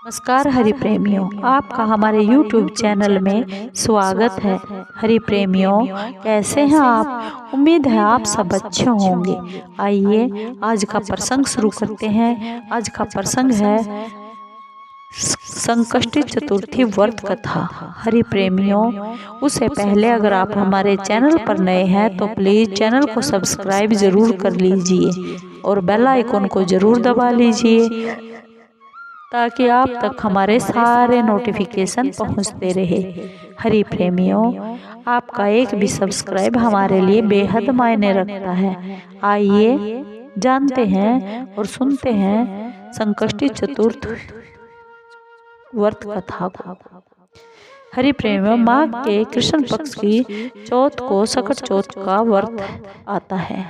नमस्कार हरि प्रेमियों, आपका हमारे YouTube चैनल में स्वागत है। हरि प्रेमियों, कैसे हैं आप? उम्मीद है आप सब अच्छे होंगे। आइए आज का प्रसंग शुरू करते हैं। आज का प्रसंग है संकष्टी चतुर्थी व्रत कथा। हरि प्रेमियों, उससे पहले अगर आप हमारे चैनल पर नए हैं तो प्लीज चैनल को सब्सक्राइब जरूर कर लीजिए और बेल आइकन को जरूर दबा लीजिए ताकि आप तक हमारे सारे नोटिफिकेशन पहुंचते रहे। हरि प्रेमियों, आपका एक भी सब्सक्राइब हमारे लिए बेहद मायने रखता है। आइए जानते हैं और सुनते हैं संकष्टी चतुर्थ व्रत कथा को। हरि प्रेमियों, माघ के कृष्ण पक्ष की चौथ को सकट चौथ का व्रत आता है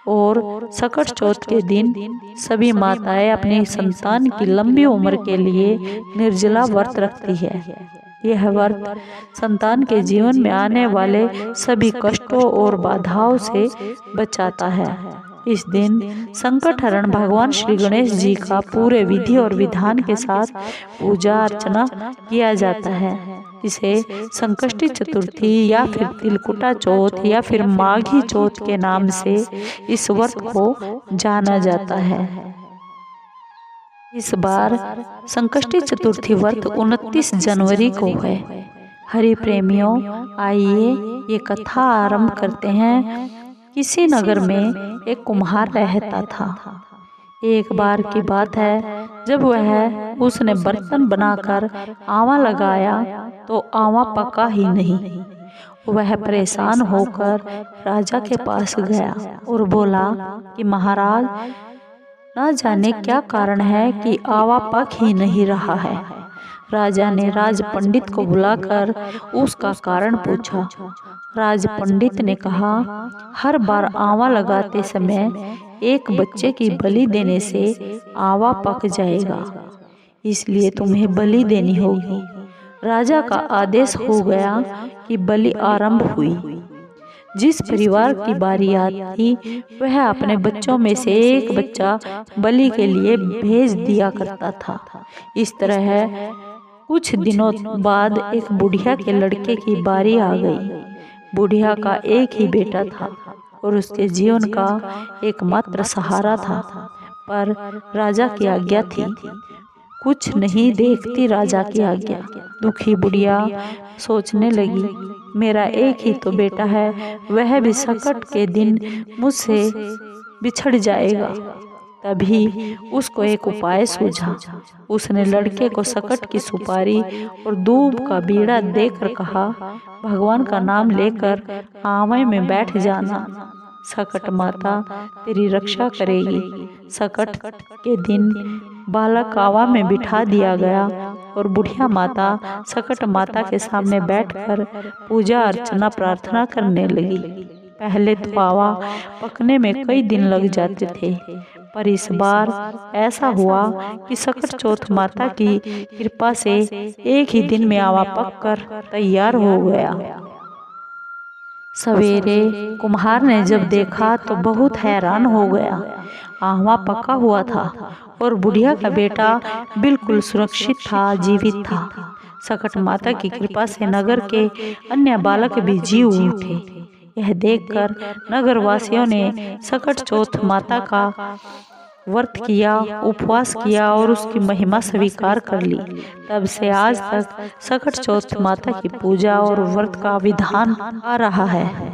और सकट चौथ के दिन सभी माताएं अपनी संतान की लंबी उम्र के लिए निर्जला व्रत रखती है। यह व्रत संतान के जीवन में आने वाले सभी कष्टों और बाधाओं से बचाता है। इस दिन संकट हरण भगवान श्री गणेश जी का पूरे विधि और विधान के साथ पूजा अर्चना किया जाता है। इसे संकष्टी चतुर्थी या फिर तिलकुटा चौथ या फिर माघी चौथ के नाम से इस व्रत को जाना जाता है। इस बार संकष्टी चतुर्थी व्रत 29 जनवरी को है। हरि प्रेमियों, आइए ये कथा आरंभ करते हैं। किसी नगर में एक कुम्हार रहता था। एक बार की बात है, जब उसने बर्तन बनाकर आवा लगाया तो आवा पका ही नहीं। वह परेशान होकर राजा के पास गया और बोला कि महाराज, न जाने क्या कारण है कि आवा पक ही नहीं रहा है। राजा ने राज पंडित को बुलाकर उसका कारण पूछा। राज पंडित ने कहा, हर बार आवा लगाते समय एक बच्चे की बलि देने से आवा पक जाएगा, इसलिए तुम्हें बलि देनी होगी। राजा का आदेश हो गया कि बलि आरंभ हुई। जिस परिवार की बारी आती वह अपने बच्चों में से एक बच्चा बलि के लिए भेज दिया करता था। इस तरह कुछ दिनों बाद एक बुढ़िया के लड़के की बारी आ गई। बुढ़िया का एक ही बेटा था और उसके जीवन का एकमात्र सहारा था, पर राजा की आज्ञा थी। कुछ नहीं देखती राजा की आज्ञा। दुखी बुढ़िया सोचने लगी, मेरा एक ही तो बेटा है, वह भी संकट के दिन मुझसे बिछड़ जाएगा। तभी उसको एक उपाय सूझा। उसने लड़के को सकट की सुपारी और दूब का बीड़ा देकर कहा, भगवान का नाम लेकर आवे में बैठ जाना, सकट माता तेरी रक्षा करेगी। सकट के दिन बालक आवा में बिठा दिया गया और बुढ़िया माता सकट माता के सामने बैठकर पूजा अर्चना प्रार्थना करने लगी। पहले तो आवा पकने में कई दिन लग जाते थे, पर इस बार ऐसा हुआ कि सकट चौथ माता की कृपा से एक ही दिन में आवा पककर तैयार हो गया। सवेरे कुम्हार ने जब देखा तो बहुत हैरान हो गया। आवा पका हुआ था और बुढ़िया का बेटा बिल्कुल सुरक्षित था, जीवित था। सकट माता की कृपा से नगर के अन्य बालक भी जी उठे। यह देखकर नगर वासियों ने सकट चौथ माता का व्रत किया, उपवास किया और उसकी महिमा स्वीकार कर ली। तब से आज तक सकट चौथ माता की पूजा और व्रत का विधान आ रहा है।